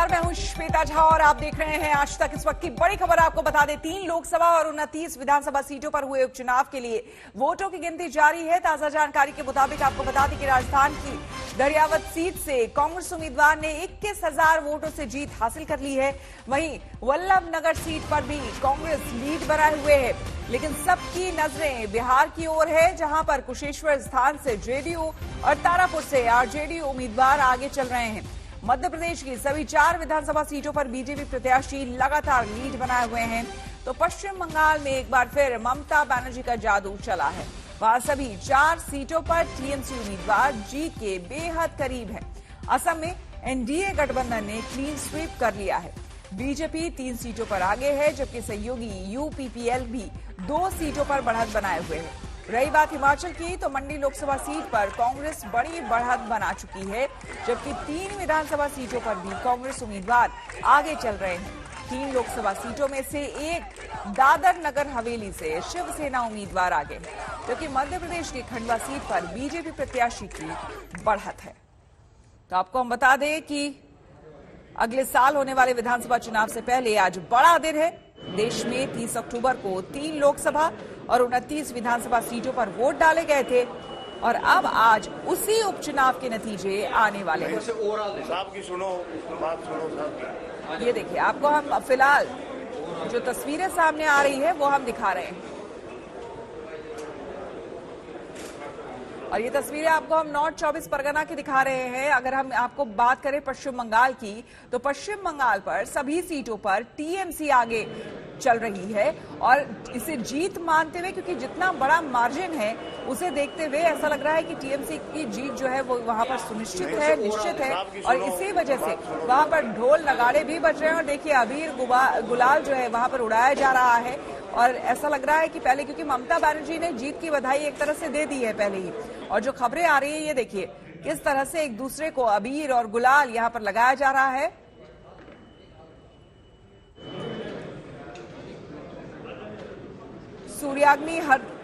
नमस्कार, मैं हूं श्वेता झा और आप देख रहे हैं आज तक। इस वक्त की बड़ी खबर आपको बता दें, 3 लोकसभा और 29 विधानसभा सीटों पर हुए उपचुनाव के लिए वोटों की गिनती जारी है। ताजा जानकारी के मुताबिक आपको बता दें कि राजस्थान की दरियावत सीट से कांग्रेस उम्मीदवार ने 21,000 वोटों से जीत हासिल कर ली है। वहीं वल्लभ नगर सीट पर भी कांग्रेस लीड बनाए हुए है, लेकिन सबकी नजरें बिहार की ओर है, जहां पर कुशेश्वर स्थान से जेडीयू और तारापुर से आरजेडी उम्मीदवार आगे चल रहे हैं। मध्य प्रदेश की सभी 4 विधानसभा सीटों पर बीजेपी प्रत्याशी लगातार लीड बनाए हुए हैं। तो पश्चिम बंगाल में एक बार फिर ममता बनर्जी का जादू चला है। वहां सभी 4 सीटों पर टीएमसी उम्मीदवार जीत के बेहद करीब है। असम में एनडीए गठबंधन ने क्लीन स्वीप कर लिया है। बीजेपी 3 सीटों पर आगे है, जबकि सहयोगी यूपीपीएल भी 2 सीटों पर बढ़त बनाए हुए है। रही बात हिमाचल की, तो मंडी लोकसभा सीट पर कांग्रेस बड़ी बढ़त बना चुकी है, जबकि 3 विधानसभा सीटों पर भी कांग्रेस उम्मीदवार आगे चल रहे हैं। 3 लोकसभा सीटों में से एक दादर नगर हवेली से शिवसेना उम्मीदवार आगे है, जबकि मध्य प्रदेश की खंडवा सीट पर बीजेपी प्रत्याशी की बढ़त है। तो आपको हम बता दें कि अगले साल होने वाले विधानसभा चुनाव से पहले आज बड़ा दिन है। देश में 30 अक्टूबर को 3 लोकसभा और 29 विधानसभा सीटों पर वोट डाले गए थे और अब आज उसी उपचुनाव के नतीजे आने वाले हैं। साहब की सुनो, बात सुनो साहब की। ये देखिए, आपको हम फिलहाल जो तस्वीरें सामने आ रही है वो हम दिखा रहे हैं, और ये तस्वीरें आपको हम नॉर्थ 24 परगना की दिखा रहे हैं। अगर हम आपको बात करें पश्चिम बंगाल की, तो पश्चिम बंगाल पर सभी सीटों पर टीएमसी आगे चल रही है और इसे जीत मानते हुए, क्योंकि जितना बड़ा मार्जिन है उसे देखते हुए ऐसा लग रहा है कि टीएमसी की जीत जो है वो वहां पर सुनिश्चित है, निश्चित है, और इसी वजह से वहां पर ढोल नगाड़े भी बज रहे हैं। और देखिए, अबीर गुलाल जो है वहां पर उड़ाया जा रहा है और ऐसा लग रहा है कि पहले, क्योंकि ममता बनर्जी ने जीत की बधाई एक तरह से दे दी है पहले ही, और जो खबरें आ रही है ये देखिए किस तरह से एक दूसरे को अबीर और गुलाल यहां पर लगाया जा रहा है। सूर्याग्नि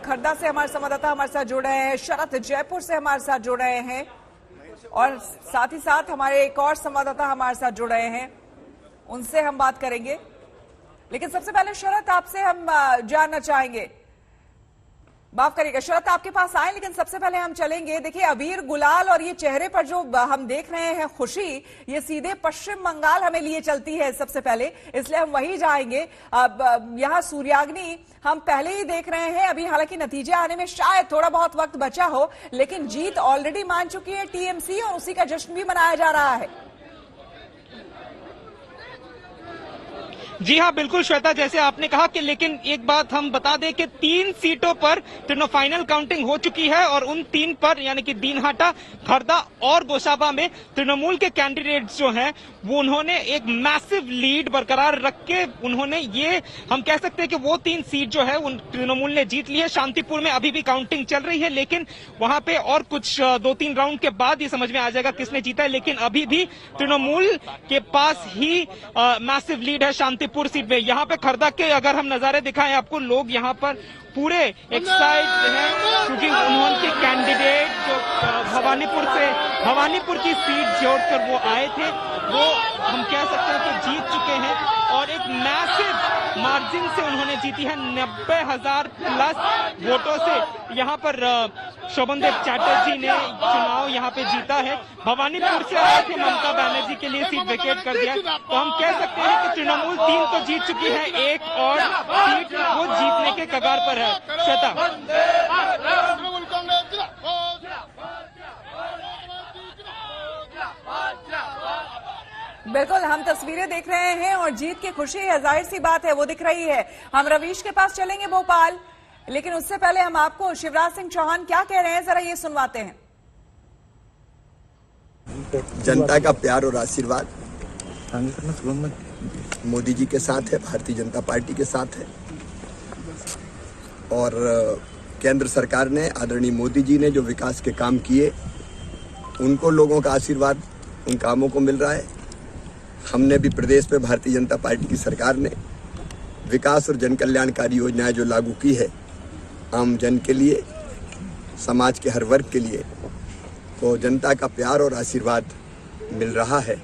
खरदा से हमारे संवाददाता हमारे साथ जुड़ रहे हैं, शरद जयपुर से हमारे साथ जुड़ रहे हैं, और साथ ही साथ हमारे एक और संवाददाता हमारे साथ जुड़ रहे हैं, उनसे हम बात करेंगे। लेकिन सबसे पहले शरद, आपसे हम जानना चाहेंगे, माफ करिएगा शरद, आपके पास आए, लेकिन सबसे पहले हम चलेंगे, देखिए अबीर गुलाल और ये चेहरे पर जो हम देख रहे हैं खुशी, ये सीधे पश्चिम बंगाल हमें लिए चलती है सबसे पहले, इसलिए हम वही जाएंगे। अब यहाँ सूर्याग्नि हम पहले ही देख रहे हैं, अभी हालांकि नतीजे आने में शायद थोड़ा बहुत वक्त बचा हो, लेकिन जीत ऑलरेडी मान चुकी है टीएमसी और उसी का जश्न भी मनाया जा रहा है। जी हाँ, बिल्कुल श्वेता, जैसे आपने कहा कि, लेकिन एक बात हम बता दें कि 3 सीटों पर फाइनल काउंटिंग हो चुकी है और उन 3 पर, यानी कि दीनहाटा, खरदा और गोसाबा में तृणमूल के कैंडिडेट्स जो हैं वो उन्होंने एक मैसिव लीड बरकरार रख के उन्होंने, ये हम कह सकते हैं कि वो 3 सीट जो है उन तृणमूल ने जीत ली है। शांतिपुर में अभी भी काउंटिंग चल रही है, लेकिन वहां पे और कुछ 2-3 राउंड के बाद ये समझ में आ जाएगा किसने जीता है, लेकिन अभी भी तृणमूल के पास ही मैसिव लीड है शांतिपुर सीट में। यहाँ पे खरदा के अगर हम नजारे दिखाएं आपको, लोग यहाँ पर पूरे एक्साइट हैं, क्योंकि उन्होंने कैंडिडेट जो भवानीपुर की सीट जोड़कर वो आए थे, वो हम कह सकते हैं कि जीत चुके हैं और एक मैसिव मार्जिन से उन्होंने जीती है। 90,000 प्लस वोटों से यहाँ पर शोभनदेव चैटर्जी ने चुनाव यहाँ पे जीता है। भवानीपुर से आए थे ममता बनर्जी के लिए सीट वेकेट कर दिया, तो हम कह सकते हैं कि तृणमूल 3 तो जीत चुकी है, एक और सीट वो जीतने के कगार पर है। श्वेता, बिल्कुल, हम तस्वीरें देख रहे हैं और जीत की खुशी है, जाहिर सी बात है वो दिख रही है। हम रवीश के पास चलेंगे भोपाल, लेकिन उससे पहले हम आपको शिवराज सिंह चौहान क्या कह रहे हैं जरा ये सुनवाते हैं। जनता का प्यार और आशीर्वाद मोदी जी के साथ है, भारतीय जनता पार्टी के साथ है, और केंद्र सरकार ने, आदरणीय मोदी जी ने जो विकास के काम किए, उनको लोगों का आशीर्वाद उन कामों को मिल रहा है। हमने भी प्रदेश में भारतीय जनता पार्टी की सरकार ने विकास और जन कल्याणकारी योजनाएं जो लागू की है आम जन के लिए, समाज के हर वर्ग के लिए, तो जनता का प्यार और आशीर्वाद मिल रहा है।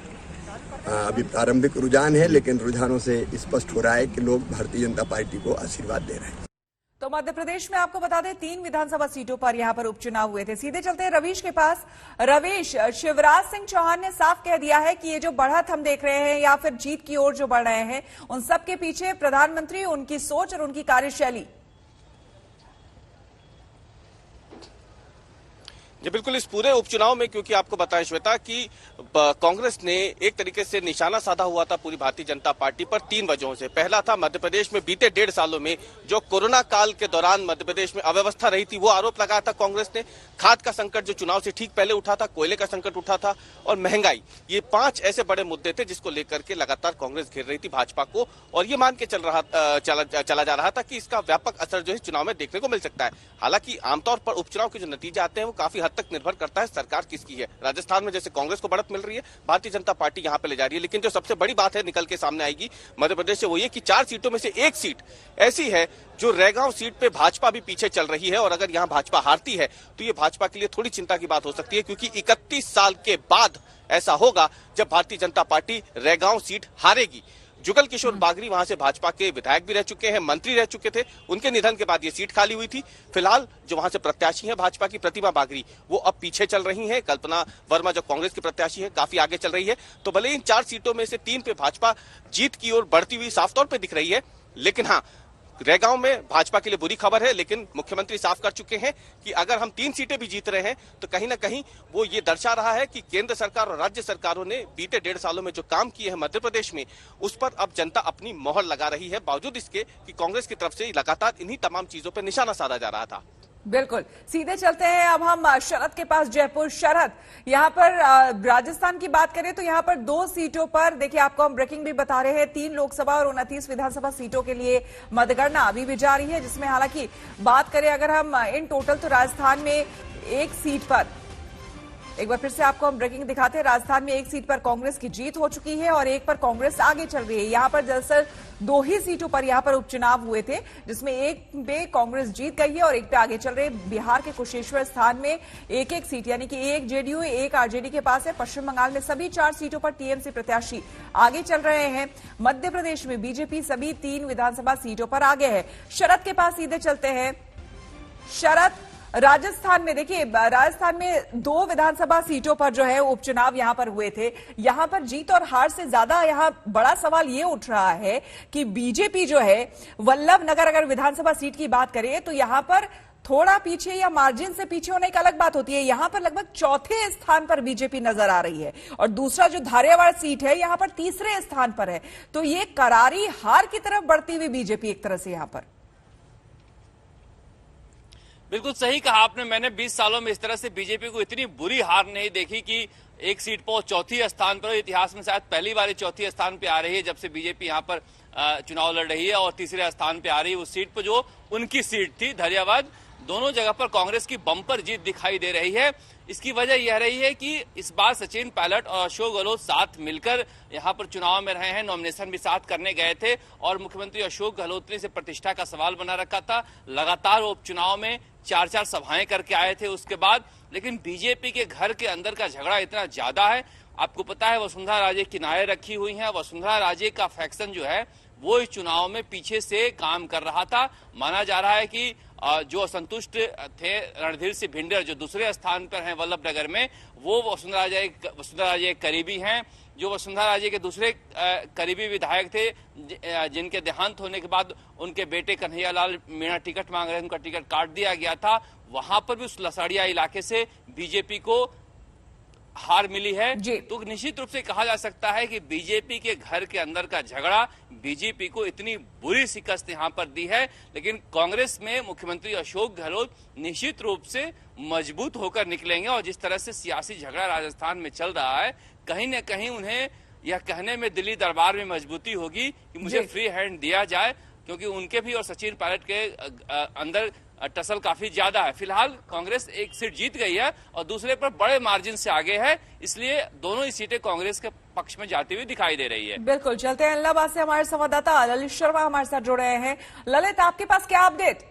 अभी प्रारंभिक रुझान है, लेकिन रुझानों से स्पष्ट हो रहा है कि लोग भारतीय जनता पार्टी को आशीर्वाद दे रहे हैं। तो मध्य प्रदेश में आपको बता दें 3 विधानसभा सीटों पर यहां पर उपचुनाव हुए थे। सीधे चलते हैं रवीश के पास। रवीश, शिवराज सिंह चौहान ने साफ कह दिया है कि ये जो बढ़त हम देख रहे हैं या फिर जीत की ओर जो बढ़ रहे हैं, उन सब के पीछे प्रधानमंत्री, उनकी सोच और उनकी कार्यशैली। जी बिल्कुल, इस पूरे उपचुनाव में क्योंकि आपको बताएं श्वेता कि कांग्रेस ने एक तरीके से निशाना साधा हुआ था पूरी भारतीय जनता पार्टी पर 3 वजहों से। पहला था मध्य प्रदेश में बीते 1.5 सालों में जो कोरोना काल के दौरान मध्य प्रदेश में अव्यवस्था रही थी, वो आरोप लगाया था कांग्रेस ने। खाद का संकट जो चुनाव से ठीक पहले उठा था, कोयले का संकट उठा था और महंगाई, ये 5 ऐसे बड़े मुद्दे थे जिसको लेकर के लगातार कांग्रेस घेर रही थी भाजपा को, और ये मान के चला जा रहा था कि इसका व्यापक असर जो है चुनाव में देखने को मिल सकता है। हालांकि आमतौर पर उपचुनाव के जो नतीजे आते हैं वो काफी हद तक निर्भर करता है सरकार किसकी है। राजस्थान में जैसे कांग्रेस को बढ़त मिल रही है, भारतीय जनता पार्टी यहां पे ले जा रही है, लेकिन जो सबसे बड़ी बात है निकल के सामने आएगी मध्य प्रदेश से, वो ये कि 4 सीटों में से 1 सीट ऐसी है जो रैगांव सीट पे भाजपा भी पीछे चल रही है, और अगर यहां भाजपा हारती है तो ये भाजपा के लिए थोड़ी चिंता की बात हो सकती है, क्योंकि 31 साल के बाद ऐसा होगा जब भारतीय जनता पार्टी रैगांव सीट हारेगी। जुगल किशोर बागरी वहां से भाजपा के विधायक भी रह चुके हैं, मंत्री रह चुके थे, उनके निधन के बाद ये सीट खाली हुई थी। फिलहाल जो वहां से प्रत्याशी हैं भाजपा की प्रतिमा बागरी, वो अब पीछे चल रही हैं। कल्पना वर्मा जो कांग्रेस की प्रत्याशी है काफी आगे चल रही है। तो भले इन 4 सीटों में से 3 पे भाजपा जीत की ओर बढ़ती हुई साफ तौर पर दिख रही है, लेकिन हाँ, रैगांव में भाजपा के लिए बुरी खबर है, लेकिन मुख्यमंत्री साफ कर चुके हैं कि अगर हम 3 सीटें भी जीत रहे हैं तो कहीं ना कहीं वो ये दर्शा रहा है कि केंद्र सरकार और राज्य सरकारों ने बीते 1.5 सालों में जो काम किए हैं मध्य प्रदेश में, उस पर अब जनता अपनी मोहर लगा रही है, बावजूद इसके कि कांग्रेस की तरफ से लगातार इन्हीं तमाम चीजों पर निशाना साधा जा रहा था। बिल्कुल, सीधे चलते हैं अब हम शरद के पास। जयपुर, शरद, यहाँ पर राजस्थान की बात करें तो यहाँ पर 2 सीटों पर देखिए, आपको हम ब्रेकिंग भी बता रहे हैं, 3 लोकसभा और 29 विधानसभा सीटों के लिए मतगणना अभी भी जारी है, जिसमें हालांकि बात करें अगर हम इन टोटल तो राजस्थान में 1 सीट पर, एक बार फिर से आपको हम ब्रेकिंग दिखाते हैं, राजस्थान में 1 सीट पर कांग्रेस की जीत हो चुकी है और 1 पर कांग्रेस आगे चल रही है। यहाँ पर दरअसल 2 ही सीटों पर यहाँ पर उपचुनाव हुए थे, जिसमें 1 पे कांग्रेस जीत गई है और 1 पे आगे चल रहे। बिहार के कुशेश्वर स्थान में 1-1 सीट, यानी कि 1 जेडीयू 1 आरजेडी के पास है। पश्चिम बंगाल में सभी 4 सीटों पर टीएमसी प्रत्याशी आगे चल रहे हैं। मध्य प्रदेश में बीजेपी सभी 3 विधानसभा सीटों पर आगे है। शरद के पास सीधे चलते हैं। शरद, राजस्थान में देखिए, राजस्थान में 2 विधानसभा सीटों पर जो है उपचुनाव यहां पर हुए थे। यहां पर जीत और हार से ज्यादा यहां बड़ा सवाल ये उठ रहा है कि बीजेपी जो है वल्लभनगर, अगर विधानसभा सीट की बात करें तो यहां पर थोड़ा पीछे या मार्जिन से पीछे होने की अलग बात होती है, यहां पर लगभग 4थे स्थान पर बीजेपी नजर आ रही है और दूसरा जो धारियावाड़ सीट है यहां पर 3रे स्थान पर है। तो ये करारी हार की तरफ बढ़ती हुई बीजेपी एक तरह से यहां पर। बिल्कुल सही कहा आपने। मैंने 20 सालों में इस तरह से बीजेपी को इतनी बुरी हार नहीं देखी कि 1 सीट पर 4थी स्थान पर, इतिहास में शायद पहली बार 4थी स्थान पे आ रही है जब से बीजेपी यहाँ पर चुनाव लड़ रही है, और 3रे स्थान पे आ रही है उस सीट पर जो उनकी सीट थी धैर्यवाद। दोनों जगह पर कांग्रेस की बम्पर जीत दिखाई दे रही है। इसकी वजह यह रही है कि इस बार सचिन पायलट और अशोक गहलोत साथ मिलकर यहां पर चुनाव में रहे हैं, नॉमिनेशन भी साथ करने गए थे और मुख्यमंत्री अशोक गहलोत ने से प्रतिष्ठा का सवाल बना रखा था। लगातार उपचुनाव में 4-4 सभाएं करके आए थे उसके बाद, लेकिन बीजेपी के घर के अंदर का झगड़ा इतना ज्यादा है। आपको पता है वसुंधरा राजे किनारे रखी हुई है। वसुंधरा राजे का फैक्शन जो है वो इस चुनाव में पीछे से काम कर रहा था। माना जा रहा है कि जो असंतुष्ट थे रणधीर सिंह भिंडर जो दूसरे स्थान पर हैं वल्लभनगर में, वो वसुंधरा राजे करीबी हैं। जो वसुंधरा राजे के दूसरे करीबी विधायक थे जिनके देहांत होने के बाद उनके बेटे कन्हैयालाल मीणा टिकट मांग रहे थे, उनका टिकट काट दिया गया था। वहां पर भी उस लसाड़िया इलाके से बीजेपी को हार मिली है। तो निश्चित रूप से कहा जा सकता है कि बीजेपी के घर के अंदर का झगड़ा बीजेपी को इतनी बुरी शिकस्त यहां पर दी है, लेकिन कांग्रेस में मुख्यमंत्री अशोक गहलोत निश्चित रूप से मजबूत होकर निकलेंगे और जिस तरह से सियासी झगड़ा राजस्थान में चल रहा है, कहीं न कहीं उन्हें यह कहने में दिल्ली दरबार में मजबूती होगी कि मुझे फ्री हैंड दिया जाए, क्योंकि उनके भी और सचिन पायलट के अंदर टसल काफी ज्यादा है। फिलहाल कांग्रेस 1 सीट जीत गई है और दूसरे पर बड़े मार्जिन से आगे है, इसलिए दोनों ही सीटें कांग्रेस के पक्ष में जाती हुई दिखाई दे रही है। बिल्कुल, चलते हैं इलाहाबाद से हमारे संवाददाता ललित शर्मा हमारे साथ जुड़ रहे हैं। ललित, आपके पास क्या अपडेट?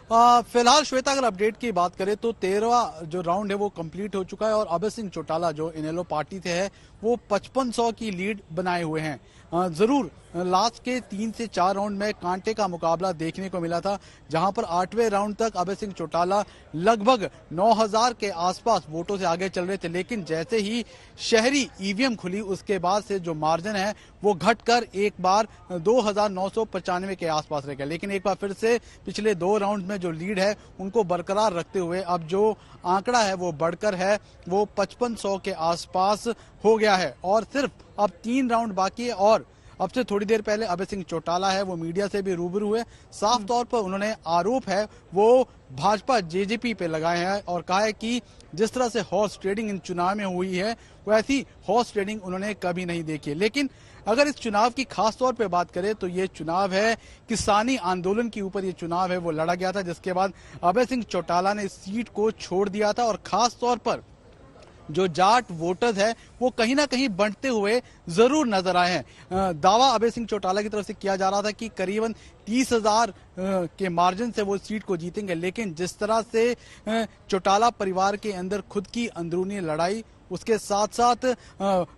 फिलहाल श्वेता अगर अपडेट की बात करें तो 13वां जो राउंड है वो कंप्लीट हो चुका है और अभय सिंह चौटाला जो इनेलो पार्टी से है वो 5500 की लीड बनाए हुए हैं। जरूर लास्ट के 3 से 4 राउंड में कांटे का मुकाबला देखने को मिला था, जहां पर 8वें राउंड तक अभय सिंह चौटाला लगभग 9000 के आसपास वोटों से आगे चल रहे थे, लेकिन जैसे ही शहरी ईवीएम खुली उसके बाद से जो मार्जिन है वो घटकर एक बार 2995 के आसपास रह गया। लेकिन एक बार फिर से पिछले 2 राउंड में जो लीड है उनको बरकरार रखते हुए अब जो आंकड़ा है वो बढ़कर है वो 5500 के आसपास हो गया है और सिर्फ अब 3 राउंड बाकी है। और अब से थोड़ी देर पहले अभय सिंह चौटाला है वो मीडिया से भी रूबरू हुए, साफ तौर पर उन्होंने आरोप है वो भाजपा जेजेपी पे लगाए हैं और कहा है कि जिस तरह से हॉर्स ट्रेडिंग इन चुनाव में हुई है वैसी हॉर्स ट्रेडिंग उन्होंने कभी नहीं देखी। लेकिन अगर इस चुनाव की खास तौर पे बात करें तो ये चुनाव है किसानी आंदोलन के ऊपर ये चुनाव है वो लड़ा गया था, जिसके बाद अभय सिंह चौटाला ने इस सीट को छोड़ दिया था और खास तौर पर जो जाट वोटर्स है वो कहीं ना कहीं बढ़ते हुए जरूर नजर आए हैं। दावा अभय सिंह चौटाला की तरफ से किया जा रहा था कि करीबन 30,000 के मार्जिन से वो सीट को जीतेंगे, लेकिन जिस तरह से चौटाला परिवार के अंदर खुद की अंदरूनी लड़ाई, उसके साथ साथ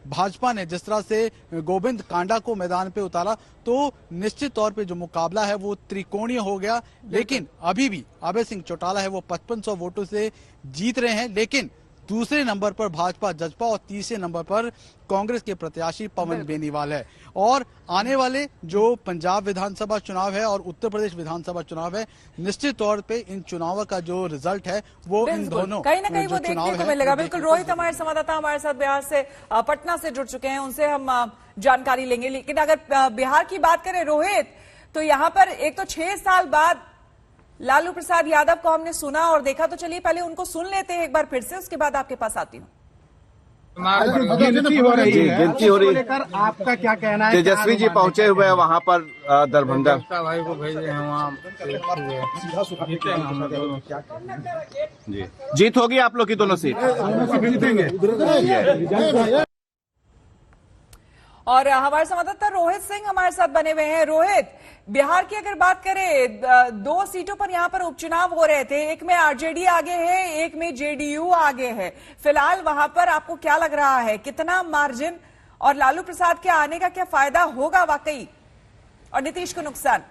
भाजपा ने जिस तरह से गोविंद कांडा को मैदान पे उतारा तो निश्चित तौर पे जो मुकाबला है वो त्रिकोणीय हो गया। लेकिन अभी भी अभय सिंह चौटाला है वो 5500 वोटों से जीत रहे हैं, लेकिन दूसरे नंबर पर भाजपा जजपा और तीसरे नंबर पर कांग्रेस के प्रत्याशी पवन बेनीवाल है। और आने वाले जो पंजाब विधानसभा चुनाव है और उत्तर प्रदेश विधानसभा चुनाव है, निश्चित तौर पे इन चुनावों का जो रिजल्ट है वो इन दोनों कहीं ना कहीं वो देखने को मिलेगा। बिल्कुल, रोहित हमारे संवाददाता हमारे साथ बिहार से पटना से जुड़ चुके हैं, उनसे हम जानकारी लेंगे। लेकिन अगर बिहार की बात करें रोहित, तो यहाँ पर एक तो 6 साल बाद लालू प्रसाद यादव को हमने सुना और देखा, तो चलिए पहले उनको सुन लेते हैं एक बार फिर से, उसके बाद आपके पास आती हूँ। गिनती हो रही है, गिनती हो रही है। आपका क्या कहना है? तेजस्वी जी पहुंचे हुए हैं वहाँ पर दरभंगा। भाई को भेजे हैं वहाँ जी। जीत होगी आप लोग की दोनों सीट। और हमारे संवाददाता रोहित सिंह हमारे साथ बने हुए हैं। रोहित, बिहार की अगर बात करें 2 सीटों पर यहाँ पर उपचुनाव हो रहे थे, एक में आरजेडी आगे है, एक में जेडीयू आगे है। फिलहाल वहां पर आपको क्या लग रहा है, कितना मार्जिन और लालू प्रसाद के आने का क्या फायदा होगा वाकई और नीतीश को नुकसान?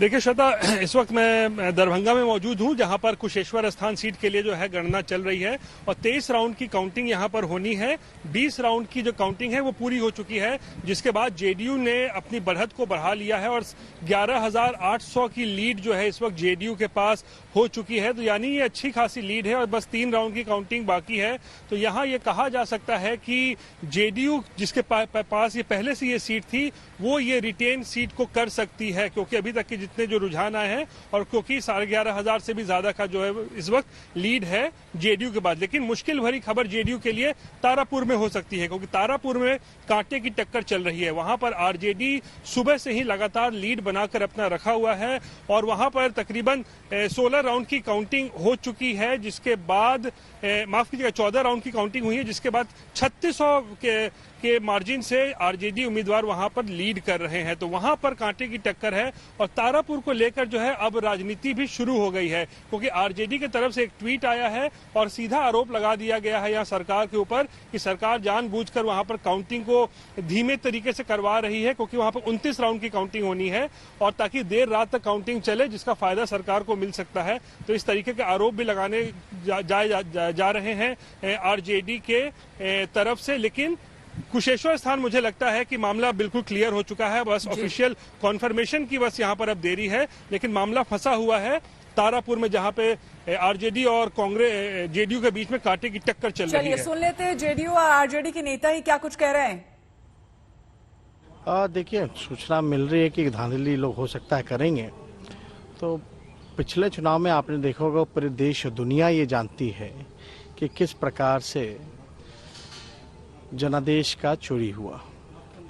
देखिए श्वेता, इस वक्त मैं दरभंगा में मौजूद हूं, जहां पर कुशेश्वर स्थान सीट के लिए जो है गणना चल रही है और 23 राउंड की काउंटिंग यहां पर होनी है। 20 राउंड की जो काउंटिंग है वो पूरी हो चुकी है, जिसके बाद जेडीयू ने अपनी बढ़त को बढ़ा लिया है और 11,800 की लीड जो है इस वक्त जेडीयू के पास हो चुकी है। तो यानी ये अच्छी खासी लीड है और बस 3 राउंड की काउंटिंग बाकी है। तो यहाँ ये कहा जा सकता है कि जेडीयू जिसके पास ये पहले से ये सीट थी वो ये रिटेन सीट को कर सकती है, क्योंकि अभी तक के जितने जो रुझान आए हैं और क्योंकि 11,500 से भी ज्यादा का जो है इस वक्त लीड है जेडीयू के बाद। लेकिन मुश्किल भरी खबर जेडीयू के लिए तारापुर में हो सकती है, क्योंकि तारापुर में कांटे की टक्कर चल रही है। वहां पर आरजेडी सुबह से ही लगातार लीड बनाकर अपना रखा हुआ है और वहां पर तकरीबन 16 राउंड की काउंटिंग हो चुकी है, जिसके बाद माफ कीजिएगा 14 राउंड की काउंटिंग हुई है, जिसके बाद 3600 के मार्जिन से आरजेडी उम्मीदवार वहां पर लीड कर रहे हैं। तो वहां पर कांटे की टक्कर है और तारापुर को लेकर जो है अब राजनीति भी शुरू हो गई है, क्योंकि आरजेडी की तरफ से एक ट्वीट आया है और सीधा आरोप लगा दिया गया है यहाँ सरकार के ऊपर कि सरकार जानबूझकर वहां पर काउंटिंग को धीमे तरीके से करवा रही है, क्योंकि वहां पर 29 राउंड की काउंटिंग होनी है और ताकि देर रात तक काउंटिंग चले, जिसका फायदा सरकार को मिल सकता है। तो इस तरीके के आरोप भी लगाने जा रहे हैं आरजेडी के तरफ से। लेकिन कुशेश्वर स्थान मुझे लगता है कि मामला बिल्कुल क्लियर हो चुका है, बस ऑफिशियल कॉन्फर्मेशन की बस यहाँ पर अब देरी है। लेकिन मामला फंसा हुआ है तारापुर में, जहाँ पे आरजेडी और कांग्रेस जेडीयू के बीच में कांटे की टक्कर चल रही है। चलिए सुन लेते हैं जेडीयू और आरजेडी के नेता ही क्या कुछ कह रहे हैं। देखिए, सूचना मिल रही है कि धांधली लोग हो सकता है करेंगे। तो पिछले चुनाव में आपने देखा होगा पूरे देश दुनिया ये जानती है कि किस प्रकार से जनादेश का चोरी हुआ।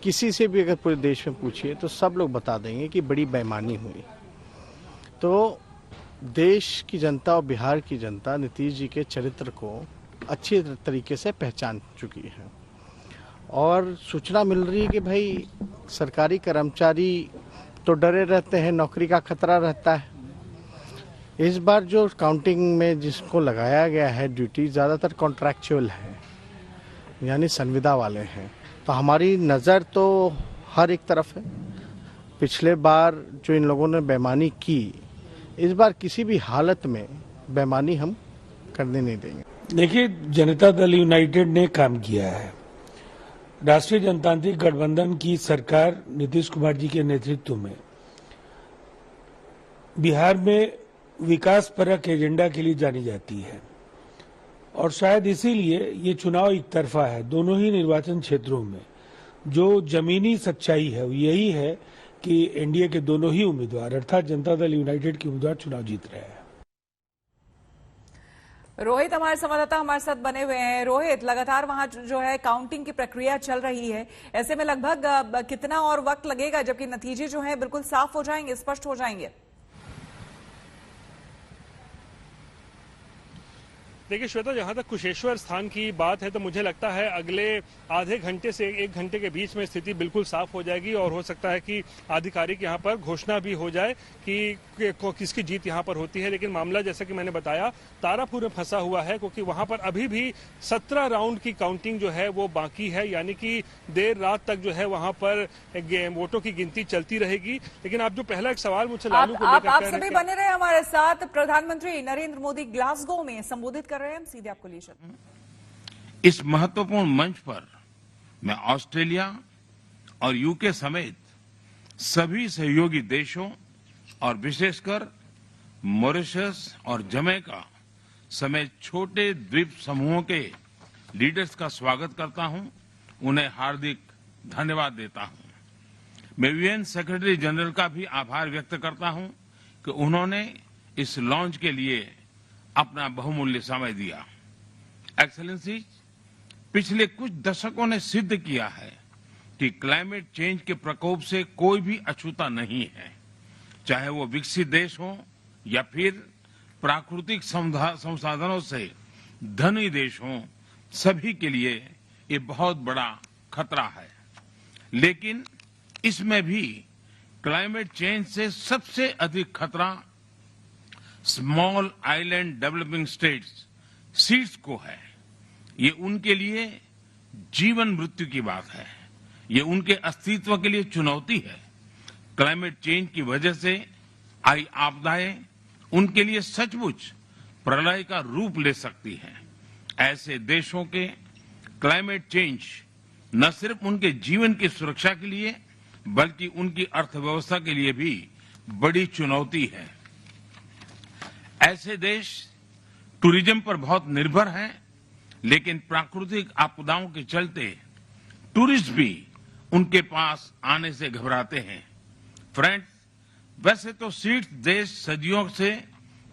किसी से भी अगर पूरे देश में पूछिए तो सब लोग बता देंगे कि बड़ी बेईमानी हुई। तो देश की जनता और बिहार की जनता नीतीश जी के चरित्र को अच्छी तरीके से पहचान चुकी है और सूचना मिल रही है कि भाई सरकारी कर्मचारी तो डरे रहते हैं, नौकरी का खतरा रहता है। इस बार जो काउंटिंग में जिसको लगाया गया है ड्यूटी, ज़्यादातर कॉन्ट्रैक्चुअल है, यानी संविदा वाले हैं। तो हमारी नज़र तो हर एक तरफ है। पिछले बार जो इन लोगों ने बेईमानी की, इस बार किसी भी हालत में बेईमानी हम करने नहीं देंगे। देखिए, जनता दल यूनाइटेड ने काम किया है। राष्ट्रीय जनतांत्रिक गठबंधन की सरकार नीतीश कुमार जी के नेतृत्व में बिहार में विकास परक एजेंडा के लिए जानी जाती है और शायद इसीलिए ये चुनाव एक तरफा है। दोनों ही निर्वाचन क्षेत्रों में जो जमीनी सच्चाई है वो यही है कि एनडीए के दोनों ही उम्मीदवार अर्थात जनता दल यूनाइटेड के उम्मीदवार चुनाव जीत रहे हैं। रोहित हमारे संवाददाता हमारे साथ बने हुए हैं। रोहित, लगातार वहां जो है काउंटिंग की प्रक्रिया चल रही है, ऐसे में लगभग कितना और वक्त लगेगा जबकि नतीजे जो है बिल्कुल साफ हो जाएंगे, स्पष्ट हो जाएंगे? देखिए श्वेता, जहां तक कुशेश्वर स्थान की बात है तो मुझे लगता है अगले आधे घंटे से 1 घंटे के बीच में स्थिति बिल्कुल साफ हो जाएगी और हो सकता है कि आधिकारिक यहां पर घोषणा भी हो जाए कि किसकी जीत यहां पर होती है। लेकिन मामला जैसा कि मैंने बताया तारापुर में फंसा हुआ है, क्योंकि वहां पर अभी भी 17 राउंड की काउंटिंग जो है वो बाकी है, यानी कि देर रात तक जो है वहां पर वोटों की गिनती चलती रहेगी। लेकिन आप जो पहला एक सवाल मुझसे लालू को लेकर आप सभी बने रहे हमारे साथ। प्रधानमंत्री नरेंद्र मोदी ग्लासगो में संबोधित कर रहे हैं, हम सीधे आपको ले चलते हैं। इस महत्वपूर्ण मंच पर मैं ऑस्ट्रेलिया और यूके समेत सभी सहयोगी देशों और विशेषकर मॉरिशस और जमैका समेत छोटे द्वीप समूहों के लीडर्स का स्वागत करता हूं, उन्हें हार्दिक धन्यवाद देता हूं। मैं यूएन सेक्रेटरी जनरल का भी आभार व्यक्त करता हूं कि उन्होंने इस लॉन्च के लिए अपना बहुमूल्य समय दिया। एक्सेलेंसी, पिछले कुछ दशकों ने सिद्ध किया है कि क्लाइमेट चेंज के प्रकोप से कोई भी अछूता नहीं है, चाहे वो विकसित देश हो या फिर प्राकृतिक संसाधनों से धनी देश हो, सभी के लिए ये बहुत बड़ा खतरा है। लेकिन इसमें भी क्लाइमेट चेंज से सबसे अधिक खतरा small island developing states seeds को है। ये उनके लिए जीवन मृत्यु की बात है, ये उनके अस्तित्व के लिए चुनौती है। क्लाइमेट चेंज की वजह से आई आपदाएं उनके लिए सचमुच प्रलय का रूप ले सकती हैं। ऐसे देशों के क्लाइमेट चेंज न सिर्फ उनके जीवन की सुरक्षा के लिए बल्कि उनकी अर्थव्यवस्था के लिए भी बड़ी चुनौती है। ऐसे देश टूरिज्म पर बहुत निर्भर हैं, लेकिन प्राकृतिक आपदाओं के चलते टूरिस्ट भी उनके पास आने से घबराते हैं। फ्रेंड्स, वैसे तो सीड्स देश सदियों से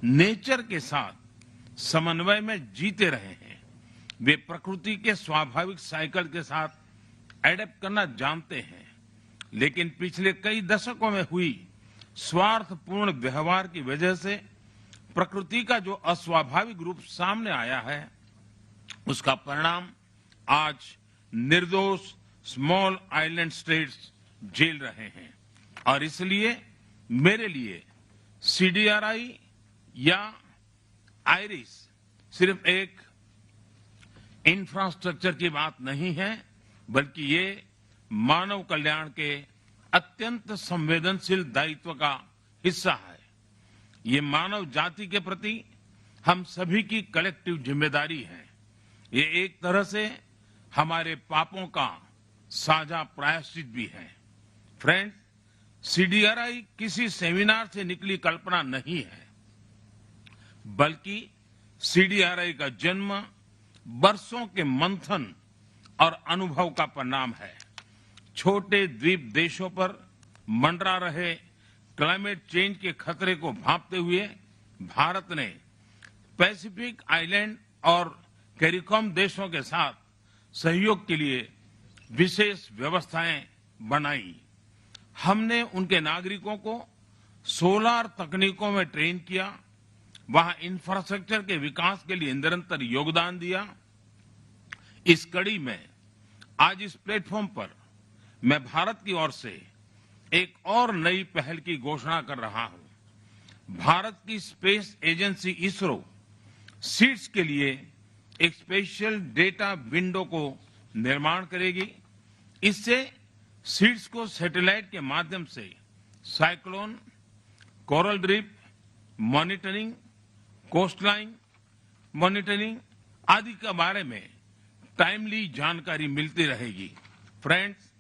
नेचर के साथ समन्वय में जीते रहे हैं। वे प्रकृति के स्वाभाविक साइकिल के साथ एडेप्ट करना जानते हैं, लेकिन पिछले कई दशकों में हुई स्वार्थपूर्ण व्यवहार की वजह से प्रकृति का जो अस्वाभाविक रूप सामने आया है, उसका परिणाम आज निर्दोष स्मॉल आइलैंड स्टेट्स झेल रहे हैं। और इसलिए मेरे लिए सीडीआरआई या आइरिस सिर्फ एक इंफ्रास्ट्रक्चर की बात नहीं है, बल्कि ये मानव कल्याण के अत्यंत संवेदनशील दायित्व का हिस्सा है। ये मानव जाति के प्रति हम सभी की कलेक्टिव जिम्मेदारी है। ये एक तरह से हमारे पापों का साझा प्रायश्चित भी है। फ्रेंड्स, सीडीआरआई किसी सेमिनार से निकली कल्पना नहीं है, बल्कि सीडीआरआई का जन्म बरसों के मंथन और अनुभव का परिणाम है। छोटे द्वीप देशों पर मंडरा रहे क्लाइमेट चेंज के खतरे को भांपते हुए भारत ने पैसिफिक आइलैंड और कैरिकॉम देशों के साथ सहयोग के लिए विशेष व्यवस्थाएं बनाई। हमने उनके नागरिकों को सोलर तकनीकों में ट्रेन किया, वहां इंफ्रास्ट्रक्चर के विकास के लिए निरंतर योगदान दिया। इस कड़ी में आज इस प्लेटफॉर्म पर मैं भारत की ओर से एक और नई पहल की घोषणा कर रहा हूं। भारत की स्पेस एजेंसी इसरो सीड्स के लिए एक स्पेशल डेटा विंडो को निर्माण करेगी। इससे सीड्स को सैटेलाइट के माध्यम से cyclone, coral reef monitoring, coastline monitoring आदि के बारे में टाइमली जानकारी मिलती रहेगी। फ्रेंड्स,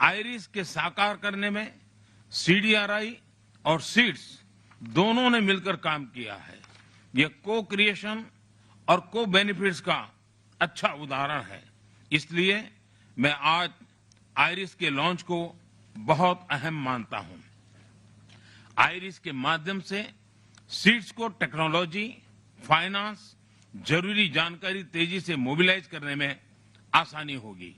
आईरिस के साकार करने में सीडीआरआई और सीड्स दोनों ने मिलकर काम किया है। यह को क्रिएशन और को बेनिफिट्स का अच्छा उदाहरण है। इसलिए मैं आज आईरिस के लॉन्च को बहुत अहम मानता हूं। आईरिस के माध्यम से सीड्स को टेक्नोलॉजी, फाइनेंस, जरूरी जानकारी तेजी से मोबिलाइज करने में आसानी होगी।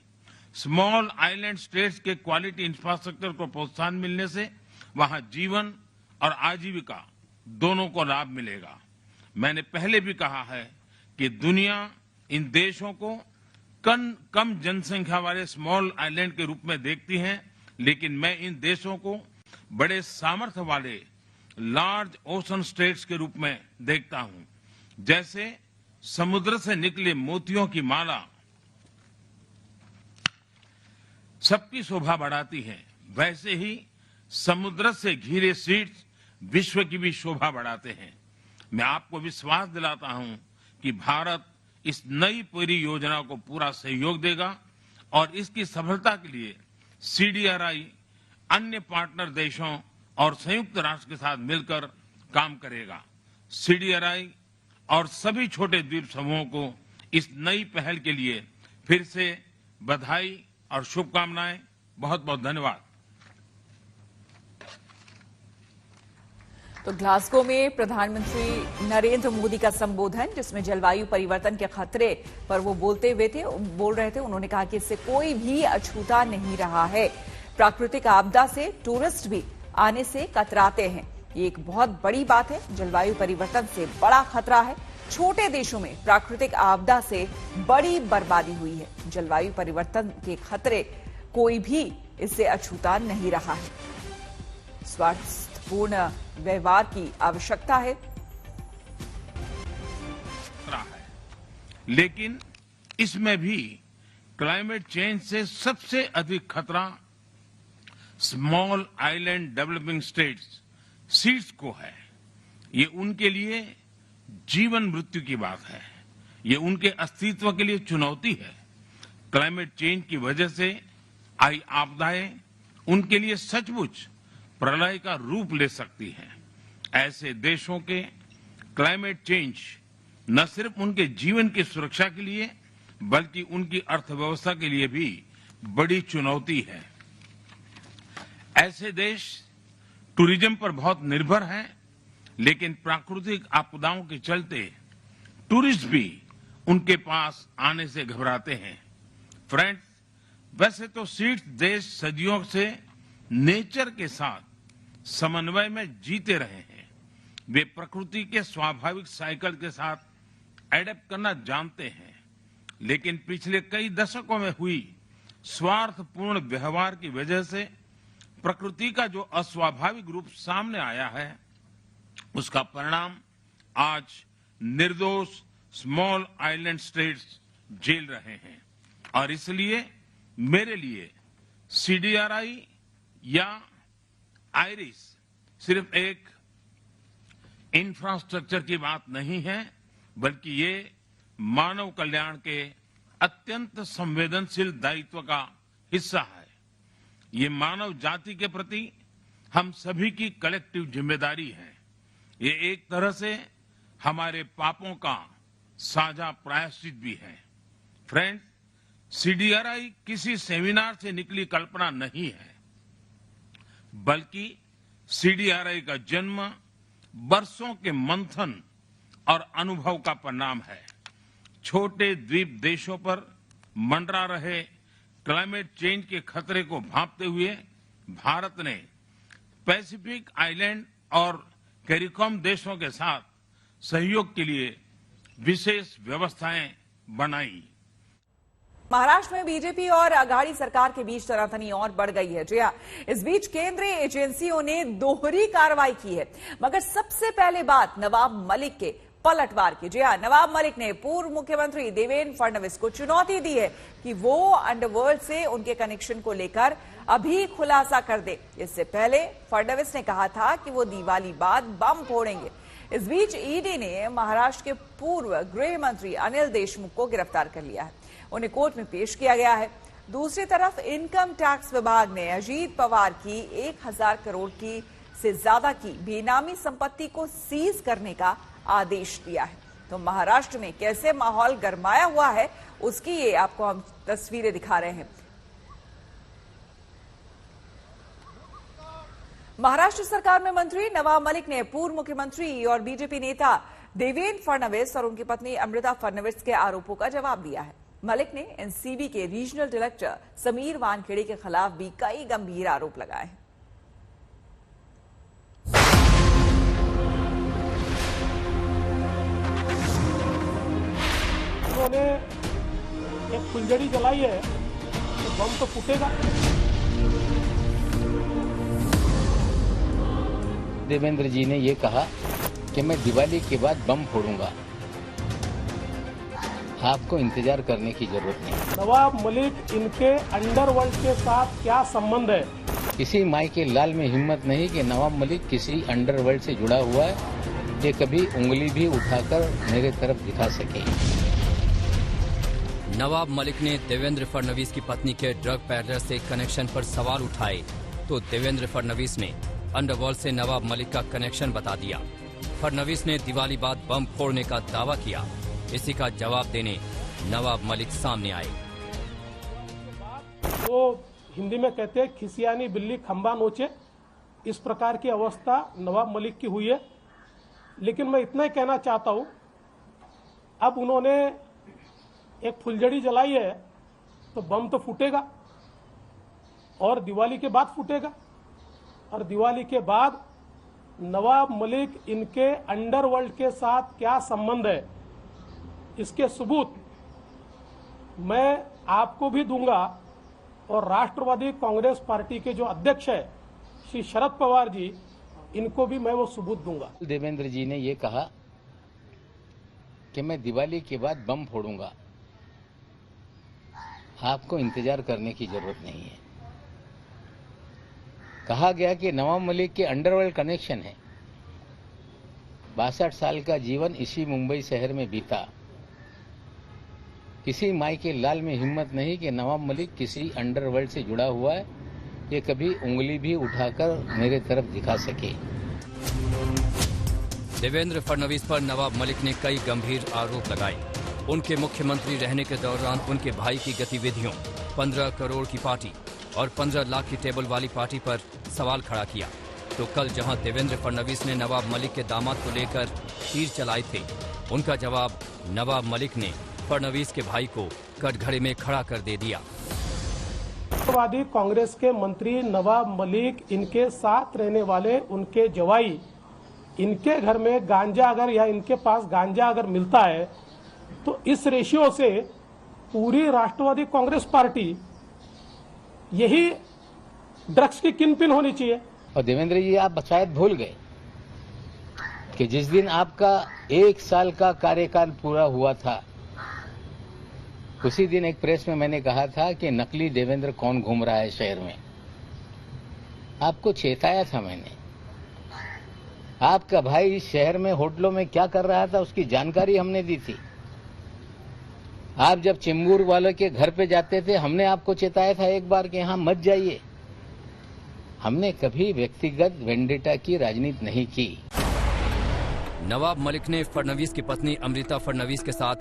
स्मॉल आइलैंड स्टेट्स के क्वालिटी इंफ्रास्ट्रक्चर को प्रोत्साहन मिलने से वहां जीवन और आजीविका दोनों को लाभ मिलेगा। मैंने पहले भी कहा है कि दुनिया इन देशों को कम जनसंख्या वाले स्मॉल आइलैंड के रूप में देखती है, लेकिन मैं इन देशों को बड़े सामर्थ्य वाले लार्ज ओशन स्टेट्स के रूप में देखता हूं। जैसे समुद्र से निकले मोतियों की माला सबकी शोभा बढ़ाती है, वैसे ही समुद्र से घिरे सीड्स विश्व की भी शोभा बढ़ाते हैं। मैं आपको विश्वास दिलाता हूं कि भारत इस नई परियोजना को पूरा सहयोग देगा और इसकी सफलता के लिए सीडीआरआई अन्य पार्टनर देशों और संयुक्त राष्ट्र के साथ मिलकर काम करेगा। सीडीआरआई और सभी छोटे द्वीप समूहों को इस नई पहल के लिए फिर से बधाई और शुभकामनाएं। बहुत बहुत धन्यवाद। तो ग्लासगो में प्रधानमंत्री नरेंद्र मोदी का संबोधन, जिसमें जलवायु परिवर्तन के खतरे पर वो बोल रहे थे। उन्होंने कहा कि इससे कोई भी अछूता नहीं रहा है। प्राकृतिक आपदा से टूरिस्ट भी आने से कतराते हैं। ये एक बहुत बड़ी बात है। जलवायु परिवर्तन से बड़ा खतरा है। छोटे देशों में प्राकृतिक आपदा से बड़ी बर्बादी हुई है। जलवायु परिवर्तन के खतरे कोई भी इससे अछूता नहीं रहा है। स्वास्थ्यपूर्ण व्यवहार की आवश्यकता है। लेकिन इसमें भी क्लाइमेट चेंज से सबसे अधिक खतरा small island developing states seeds को है। ये उनके लिए जीवन मृत्यु की बात है। ये उनके अस्तित्व के लिए चुनौती है। क्लाइमेट चेंज की वजह से आई आपदाएं उनके लिए सचमुच प्रलय का रूप ले सकती हैं। ऐसे देशों के क्लाइमेट चेंज न सिर्फ उनके जीवन की सुरक्षा के लिए बल्कि उनकी अर्थव्यवस्था के लिए भी बड़ी चुनौती है। ऐसे देश टूरिज्म पर बहुत निर्भर हैं, लेकिन प्राकृतिक आपदाओं के चलते टूरिस्ट भी उनके पास आने से घबराते हैं। फ्रेंड्स, वैसे तो सीड्स देश सदियों से नेचर के साथ समन्वय में जीते रहे हैं। वे प्रकृति के स्वाभाविक साइकिल के साथ एडेप्ट करना जानते हैं, लेकिन पिछले कई दशकों में हुई स्वार्थपूर्ण व्यवहार की वजह से प्रकृति का जो अस्वाभाविक रूप सामने आया है, उसका परिणाम आज निर्दोष स्मॉल आइलैंड स्टेट्स झेल रहे हैं। और इसलिए मेरे लिए सीडीआरआई या आईरिस सिर्फ एक इंफ्रास्ट्रक्चर की बात नहीं है, बल्कि ये मानव कल्याण के अत्यंत संवेदनशील दायित्व का हिस्सा है। ये मानव जाति के प्रति हम सभी की कलेक्टिव जिम्मेदारी है। ये एक तरह से हमारे पापों का साझा प्रायश्चित भी है। फ्रेंड्स, सीडीआरआई किसी सेमिनार से निकली कल्पना नहीं है, बल्कि सीडीआरआई का जन्म वर्षों के मंथन और अनुभव का परिणाम है। छोटे द्वीप देशों पर मंडरा रहे क्लाइमेट चेंज के खतरे को भांपते हुए भारत ने पैसिफिक आइलैंड और कैरिकॉम देशों के साथ सहयोग के लिए विशेष व्यवस्थाएं बनाई। महाराष्ट्र में बीजेपी और अघाड़ी सरकार के बीच तनातनी और बढ़ गई है। जी हां, इस बीच केंद्रीय एजेंसियों ने दोहरी कार्रवाई की है, मगर सबसे पहले बात नवाब मलिक के पलटवार की। जी हां, नवाब मलिक ने पूर्व मुख्यमंत्री देवेंद्र फडणवीस को चुनौती दी है कि वो अंडरवर्ल्ड से उनके कनेक्शन को लेकर अभी खुलासा कर दे। इससे पहले फडणवीस ने कहा था कि वो दिवाली बाद बम फोड़ेंगे। इस बीच ईडी ने महाराष्ट्र के पूर्व गृह मंत्री अनिल देशमुख को गिरफ्तार कर लिया है। उन्हें कोर्ट में पेश किया गया है। दूसरी तरफ इनकम टैक्स विभाग ने अजीत पवार की 1000 करोड़ की से ज्यादा की बेनामी संपत्ति को सीज करने का आदेश दिया है। तो महाराष्ट्र में कैसे माहौल गरमाया हुआ है, उसकी ये आपको हम तस्वीरें दिखा रहे हैं। महाराष्ट्र सरकार में मंत्री नवाब मलिक ने पूर्व मुख्यमंत्री और बीजेपी नेता देवेंद्र फडणवीस और उनकी पत्नी अमृता फडणवीस के आरोपों का जवाब दिया है। मलिक ने एनसीबी के रीजनल डायरेक्टर समीर वानखेड़े के खिलाफ भी कई गंभीर आरोप लगाए हैं। उन्होंने एक फुलझड़ी जलाई है तो बम तो फूटेगा। देवेंद्र जी ने ये कहा कि मैं दिवाली के बाद बम फोड़ूंगा, आपको इंतजार करने की जरूरत नहीं। नवाब मलिक इनके अंडरवर्ल्ड के साथ क्या संबंध है? किसी माई के लाल में हिम्मत नहीं कि नवाब मलिक किसी अंडरवर्ल्ड से जुड़ा हुआ है, ये कभी उंगली भी उठाकर मेरे तरफ दिखा सके। नवाब मलिक ने देवेंद्र फडणवीस की पत्नी के ड्रग पैडलर से कनेक्शन पर सवाल उठाए तो देवेंद्र फडणवीस ने अंडरवर्ल्ड से नवाब मलिक का कनेक्शन बता दिया। फडणवीस ने दिवाली बाद बम फोड़ने का दावा किया। इसी का जवाब देने नवाब मलिक सामने आए। वो हिंदी में कहते हैं खिसियानी बिल्ली खंबा नोचे, इस प्रकार की अवस्था नवाब मलिक की हुई है। लेकिन मैं इतना ही कहना चाहता हूं, अब उन्होंने एक फुलझड़ी जलाई है तो बम तो फूटेगा और दिवाली के बाद फूटेगा, और दिवाली के बाद नवाब मलिक इनके अंडरवर्ल्ड के साथ क्या संबंध है, इसके सबूत मैं आपको भी दूंगा और राष्ट्रवादी कांग्रेस पार्टी के जो अध्यक्ष है श्री शरद पवार जी, इनको भी मैं वो सबूत दूंगा। देवेंद्र जी ने ये कहा कि मैं दिवाली के बाद बम फोड़ूंगा, आपको इंतजार करने की जरूरत नहीं है। कहा गया कि नवाब मलिक के अंडरवर्ल्ड कनेक्शन है। 62 साल का जीवन इसी मुंबई शहर में बीता। किसी माई के लाल में हिम्मत नहीं कि नवाब मलिक किसी अंडरवर्ल्ड से जुड़ा हुआ है, ये कभी उंगली भी उठाकर मेरे तरफ दिखा सके। देवेंद्र फडणवीस पर नवाब मलिक ने कई गंभीर आरोप लगाए। उनके मुख्यमंत्री रहने के दौरान उनके भाई की गतिविधियों, 15 करोड़ की पार्टी और 15 लाख की टेबल वाली पार्टी पर सवाल खड़ा किया। तो कल जहां देवेंद्र फडणवीस ने नवाब मलिक के दामाद को लेकर तीर चलाए थे, उनका जवाब नवाब मलिक ने फडणवीस के भाई को कटघरे में खड़ा कर दे दिया। राष्ट्रवादी कांग्रेस के मंत्री नवाब मलिक, इनके साथ रहने वाले उनके जवाई, इनके घर में गांजा अगर या इनके पास गांजा अगर मिलता है तो इस रेशियो से पूरी राष्ट्रवादी कांग्रेस पार्टी यही ड्रग्स की किनपिन होनी चाहिए। और देवेंद्र जी, आप शायद भूल गए कि जिस दिन आपका 1 साल का कार्यकाल पूरा हुआ था, उसी दिन एक प्रेस में मैंने कहा था कि नकली देवेंद्र कौन घूम रहा है शहर में। आपको चेताया था मैंने। आपका भाई शहर में होटलों में क्या कर रहा था उसकी जानकारी हमने दी थी। आप जब चिंबूर वालों के घर पे जाते थे, हमने आपको चेताया था एक बार कि यहां मत जाइए। हमने कभी व्यक्तिगत वेंडेटा की राजनीति नहीं की। नवाब मलिक ने फडणवीस की पत्नी अमृता फडणवीस के साथ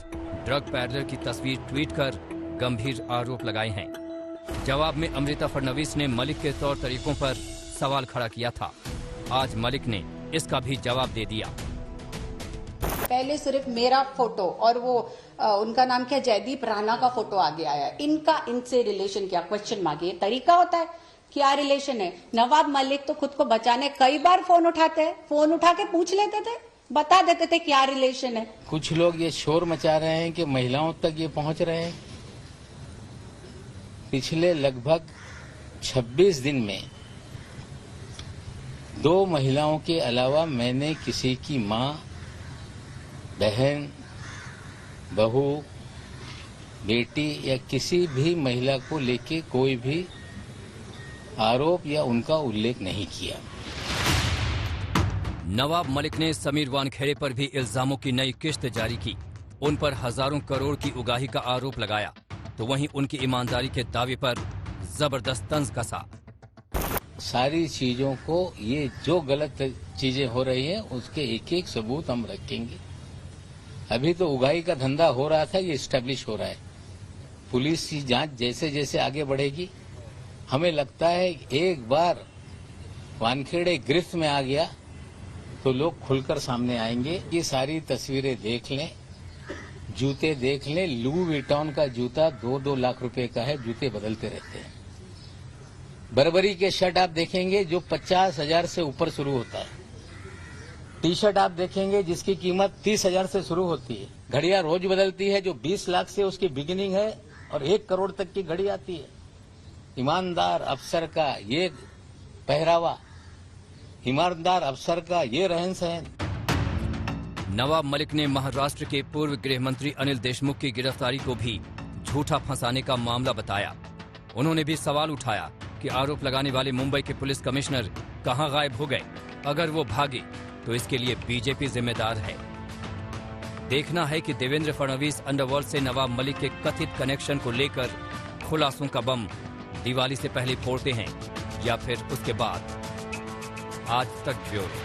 ड्रग पैडलर की तस्वीर ट्वीट कर गंभीर आरोप लगाए हैं। जवाब में अमृता फडणवीस ने मलिक के तौर तरीकों पर सवाल खड़ा किया था। आज मलिक ने इसका भी जवाब दे दिया। पहले सिर्फ मेरा फोटो और वो उनका नाम क्या, जयदीप राणा का फोटो आगे आया। इनका इनसे रिलेशन क्या, क्वेश्चन मार्क। ये तरीका होता है, क्या रिलेशन है? नवाब मलिक तो खुद को बचाने कई बार फोन उठाते हैं, फोन उठा के पूछ लेते थे, बता देते थे क्या रिलेशन है। कुछ लोग ये शोर मचा रहे हैं कि महिलाओं तक ये पहुंच रहे हैं। पिछले लगभग 26 दिन में 2 महिलाओं के अलावा मैंने किसी की मां, बहन, बहू, बेटी या किसी भी महिला को लेके कोई भी आरोप या उनका उल्लेख नहीं किया। नवाब मलिक ने समीर वानखेड़े पर भी इल्जामों की नई किश्त जारी की। उन पर हजारों करोड़ की उगाही का आरोप लगाया, तो वहीं उनकी ईमानदारी के दावे पर जबरदस्त तंज कसा। सारी चीजों को, ये जो गलत चीजें हो रही है उसके एक एक सबूत हम रखेंगे। अभी तो उगाही का धंधा हो रहा था, ये स्टैब्लिश हो रहा है। पुलिस की जांच जैसे जैसे आगे बढ़ेगी, हमें लगता है एक बार वानखेड़े गिरफ्त में आ गया तो लोग खुलकर सामने आएंगे। ये सारी तस्वीरें देख लें, जूते देख लें। लुई विटॉन का जूता 2-2 लाख रुपए का है, जूते बदलते रहते हैं। बर्बरी के शर्ट आप देखेंगे जो 50,000 से ऊपर शुरू होता है। टी शर्ट आप देखेंगे जिसकी कीमत 30,000 से शुरू होती है। घड़ियां रोज बदलती है जो 20 लाख से उसकी बिगिनिंग है और 1 करोड़ तक की घड़ी आती है। ईमानदार अफसर का ये पहरावा, ईमानदार अफसर का ये रहन सहन। नवाब मलिक ने महाराष्ट्र के पूर्व गृह मंत्री अनिल देशमुख की गिरफ्तारी को भी झूठा फंसाने का मामला बताया। उन्होंने भी सवाल उठाया कि आरोप लगाने वाले मुंबई के पुलिस कमिश्नर कहां गायब हो गए। अगर वो भागे तो इसके लिए बीजेपी जिम्मेदार है। देखना है कि देवेंद्र फडणवीस अंडरवर्ल्ड से नवाब मलिक के कथित कनेक्शन को लेकर खुलासों का बम दिवाली से पहले फोड़ते हैं या फिर उसके बाद। आज तक ब्यूरो।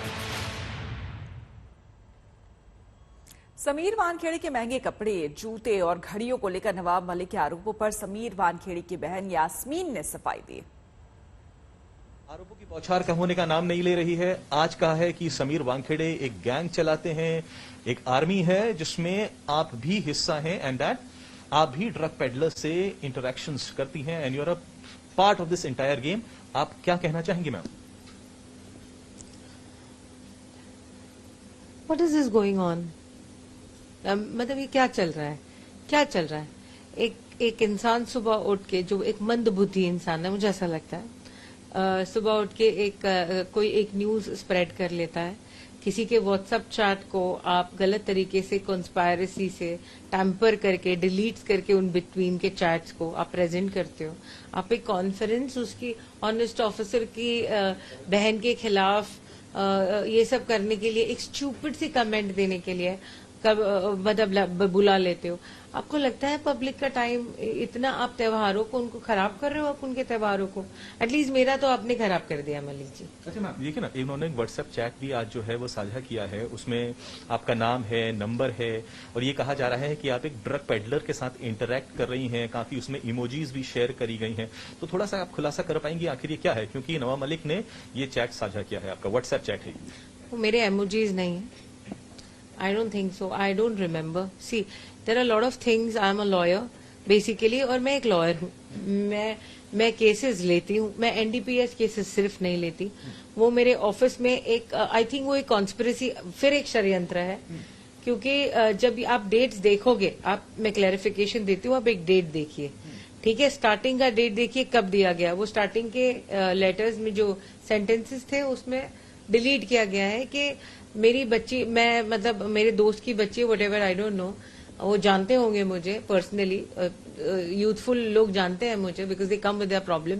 समीर वानखेड़े के महंगे कपड़े, जूते और घड़ियों को लेकर नवाब मलिक के आरोपों पर समीर वानखेड़े की बहन यास्मीन ने सफाई दी। आरोपों की बौछार कम होने का नाम नहीं ले रही है। आज कहा है कि समीर वानखेड़े एक गैंग चलाते हैं, एक आर्मी है जिसमें आप भी हिस्सा हैं, एंड दैट आप भी ड्रग पेडलर से इंटरेक्शंस करती हैं and you are a part of this entire game. आप क्या कहना चाहेंगी ma'am? What is this going on? मतलब ये क्या चल रहा है, क्या चल रहा है? एक इंसान सुबह उठ के, जो एक मंदबुद्धि इंसान है, मुझे ऐसा लगता है, सुबह उठ के कोई एक न्यूज स्प्रेड कर लेता है। किसी के व्हाट्सएप चैट को आप गलत तरीके से कॉन्स्पायरेसी से टैम्पर करके, डिलीट करके उन बिटवीन के चैट्स को आप प्रेजेंट करते हो। आप एक कॉन्फ्रेंस उसकी ऑनेस्ट ऑफिसर की बहन के खिलाफ ये सब करने के लिए, एक स्टूपिड सी कमेंट देने के लिए मतलब बुला लेते हो। आपको लगता है पब्लिक का टाइम इतना आप त्योहारों को उनको खराब कर रहे हो? आप उनके त्योहारों को, एटलीस्ट मेरा तो आपने खराब कर दिया मलिक जी। अच्छा मैम, देखिए ना, इन्होंने व्हाट्सएप चैट भी आज जो है वो साझा किया है। उसमें आपका नाम है, नंबर है और ये कहा जा रहा है कि आप एक ड्रग पेडलर के साथ इंटरेक्ट कर रही हैं। काफी उसमें इमोजीज भी शेयर करी गई हैं। तो थोड़ा सा आप खुलासा कर पाएंगे आखिर ये क्या है, क्योंकि नवाब मलिक ने ये चैट साझा किया है, आपका व्हाट्सएप चैट है। वो मेरे इमोजीज नहीं है। I don't think so. I don't remember. See, there are a lot of things. I'm a lawyer, basically, और मैं एक लॉयर हूँ। मैं केसेस लेती हूँ। मैं NDPS केसेस सिर्फ नहीं लेती। वो मेरे ऑफिस में एक, आई थिंक वो एक कॉन्स्पिरेसी, फिर एक षड्यंत्र है। क्योंकि जब आप डेट्स देखोगे, मैं क्लैरिफिकेशन देती हूँ, आप एक डेट देखिए, ठीक है? स्टार्टिंग का डेट देखिए कब दिया गया। वो स्टार्टिंग के लेटर्स में जो सेंटेंसेस थे उसमें डिलीट किया गया है कि मेरी बच्ची, मैं मतलब मेरे दोस्त की बच्ची, व्हाटएवर, आई डोंट नो, वो जानते होंगे मुझे पर्सनली, यूथफुल लोग जानते हैं मुझे, because they come with their problem,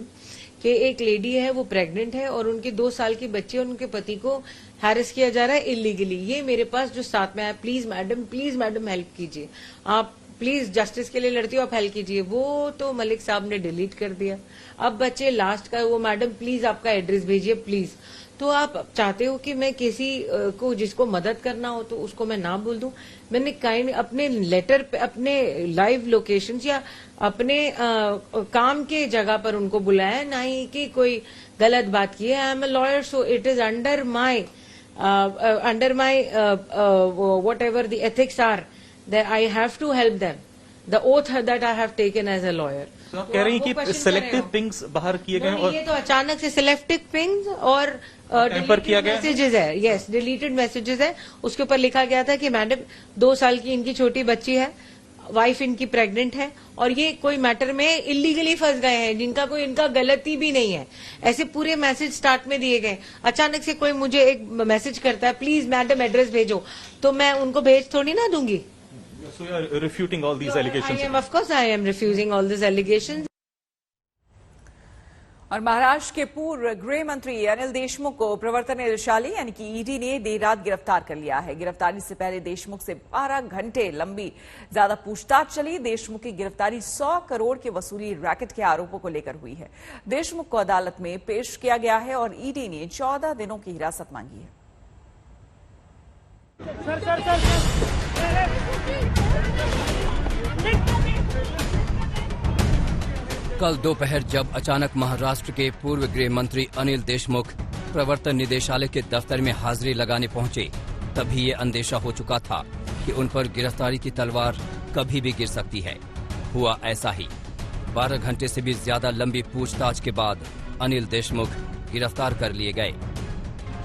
कि एक लेडी है वो प्रेग्नेंट है और उनके 2 साल की बच्ची और उनके पति को हैरेस किया जा रहा है इलीगली। ये मेरे पास जो साथ में आया, प्लीज मैडम हेल्प कीजिए, आप प्लीज जस्टिस के लिए लड़ती हो, आप हेल्प कीजिए। वो तो मलिक साहब ने डिलीट कर दिया। अब बच्चे लास्ट का, वो मैडम प्लीज आपका एड्रेस भेजिए प्लीज। तो आप चाहते हो कि मैं किसी को जिसको मदद करना हो तो उसको मैं ना बोल दूं? मैंने काइंड अपने लेटर पे, अपने लाइव लोकेशंस या अपने काम के जगह पर उनको बुलाया, ना ही कि कोई गलत बात की है। I am a lawyer, so it is under my whatever the ethics are, that I have to help them, the oath that I have taken as a lawyer. तो आप कह रही हैं कि सिलेक्टिव पिंग्स बाहर किए गए, और ये तो अचानक से सिलेक्टिव पिंग्स और टेम्पर किया गया मैसेजेस है। यस, डिलीटेड मैसेजेस है। उसके ऊपर लिखा गया था कि मैडम 2 साल की इनकी छोटी बच्ची है, वाइफ इनकी प्रेग्नेंट है और ये कोई मैटर में इलीगली फंस गए हैं जिनका कोई इनका गलती भी नहीं है। ऐसे पूरे मैसेज स्टार्ट में दिए गए। अचानक से कोई मुझे एक मैसेज करता है प्लीज मैडम एड्रेस भेजो, तो मैं उनको भेज थोड़ी ना दूंगी। So you are refuting all these allegations? Of course I am refusing all these allegations. और महाराष्ट्र के पूर्व गृह मंत्री अनिल देशमुख को प्रवर्तन निदेशालय यानी कि ईडी ने देर रात गिरफ्तार कर लिया है। गिरफ्तारी से पहले देशमुख से 12 घंटे लंबी ज्यादा पूछताछ चली। देशमुख की गिरफ्तारी 100 करोड़ के वसूली रैकेट के आरोपों को लेकर हुई है। देशमुख को अदालत में पेश किया गया है और ईडी ने 14 दिनों की हिरासत मांगी है। कल दोपहर जब अचानक महाराष्ट्र के पूर्व गृह मंत्री अनिल देशमुख प्रवर्तन निदेशालय के दफ्तर में हाजिरी लगाने पहुंचे, तभी ये अंदेशा हो चुका था कि उन पर गिरफ्तारी की तलवार कभी भी गिर सकती है। हुआ ऐसा ही। 12 घंटे से भी ज्यादा लंबी पूछताछ के बाद अनिल देशमुख गिरफ्तार कर लिए गए।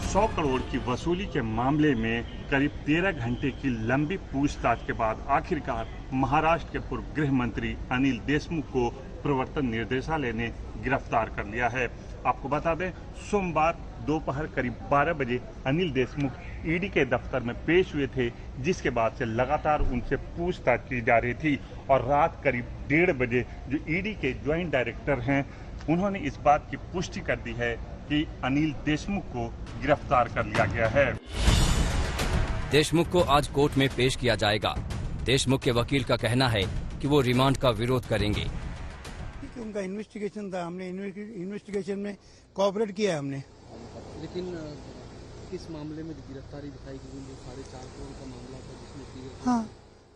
100 करोड़ की वसूली के मामले में करीब 13 घंटे की लंबी पूछताछ के बाद आखिरकार महाराष्ट्र के पूर्व गृह मंत्री अनिल देशमुख को प्रवर्तन निदेशालय ने गिरफ्तार कर लिया है। आपको बता दें, सोमवार दोपहर करीब 12 बजे अनिल देशमुख ईडी के दफ्तर में पेश हुए थे, जिसके बाद से लगातार उनसे पूछताछ की जा रही थी और रात करीब 1:30 बजे जो ईडी के ज्वाइंट डायरेक्टर हैं, उन्होंने इस बात की पुष्टि कर दी है कि अनिल देशमुख को गिरफ्तार कर लिया गया है। देशमुख को आज कोर्ट में पेश किया जाएगा। देशमुख के वकील का कहना है कि वो रिमांड का विरोध करेंगे। उनका इन्वेस्टिगेशन था, हमने इन्वेस्टिगेशन में कोऑपरेट किया है हमने। लेकिन किस मामले में गिरफ्तारी दिखाई गई? 4.5 करोड़ का मामला था जिसमें हाँ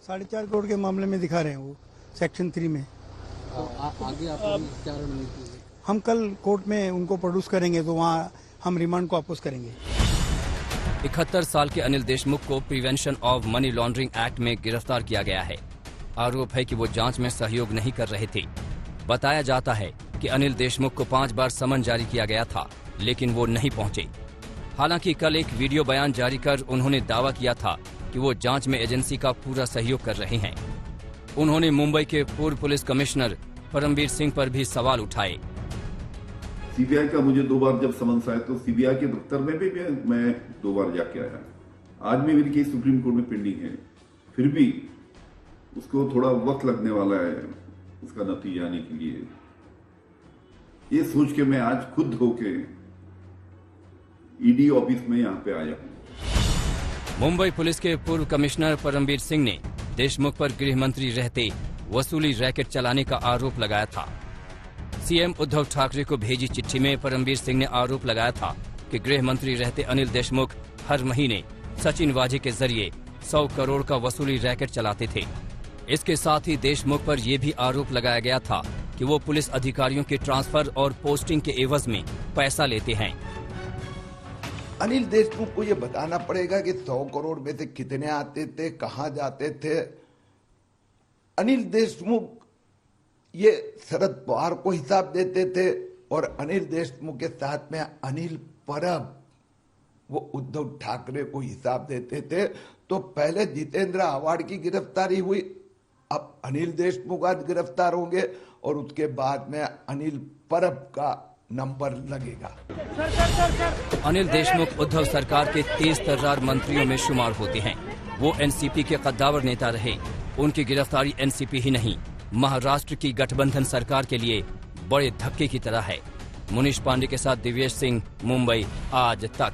4.5 करोड़ के मामले में दिखा रहे हैं वो सेक्शन 3 में। तो आगे आप क्या रणनीति है? हम कल कोर्ट में उनको प्रोड्यूस करेंगे तो वहाँ हम रिमांड को अपोज करेंगे। 71 साल के अनिल देशमुख को prevention of money laundering act में गिरफ्तार किया गया है। आरोप है कि वो जांच में सहयोग नहीं कर रहे थे। बताया जाता है कि अनिल देशमुख को 5 बार समन जारी किया गया था, लेकिन वो नहीं पहुंचे। हालांकि कल एक वीडियो बयान जारी कर उन्होंने दावा किया था कि वो जांच में एजेंसी का पूरा सहयोग कर रहे हैं। उन्होंने मुंबई के पूर्व पुलिस कमिश्नर परमबीर सिंह पर भी सवाल उठाए। सीबीआई का मुझे 2 बार जब समन्स आया तो सीबीआई के दफ्तर में भी मैं 2 बार जाके आया। आज भी मेरी केस सुप्रीम कोर्ट में पेंडिंग है, फिर भी उसको थोड़ा वक्त लगने वाला है उसका नतीजा आने के लिए। ये सोच के मैं आज खुद होके ईडी ऑफिस में यहाँ पे आया हूँ। मुंबई पुलिस के पूर्व कमिश्नर परमबीर सिंह ने देशमुख पर गृह मंत्री रहते वसूली रैकेट चलाने का आरोप लगाया था। सीएम उद्धव ठाकरे को भेजी चिट्ठी में परमबीर सिंह ने आरोप लगाया था कि गृह मंत्री रहते अनिल देशमुख हर महीने सचिन वाजे के जरिए 100 करोड़ का वसूली रैकेट चलाते थे। इसके साथ ही देशमुख पर यह भी आरोप लगाया गया था कि वो पुलिस अधिकारियों के ट्रांसफर और पोस्टिंग के एवज में पैसा लेते हैं। अनिल देशमुख को ये बताना पड़ेगा कि 100 करोड़ में से कितने आते थे, कहां जाते थे। अनिल देशमुख ये शरद पवार को हिसाब देते थे और अनिल देशमुख के साथ में अनिल परब वो उद्धव ठाकरे को हिसाब देते थे। तो पहले जितेंद्र आव्हाड की गिरफ्तारी हुई, अब अनिल देशमुख आज गिरफ्तार होंगे और उसके बाद में अनिल परब का नंबर लगेगा। अनिल देशमुख उद्धव सरकार के तेज तर्रार मंत्रियों में शुमार होते हैं। वो एनसीपी के कद्दावर नेता रहे। उनकी गिरफ्तारी एनसीपी ही नहीं, महाराष्ट्र की गठबंधन सरकार के लिए बड़े धक्के की तरह है। मुनीष पांडे के साथ दिव्येश सिंह, मुंबई आज तक।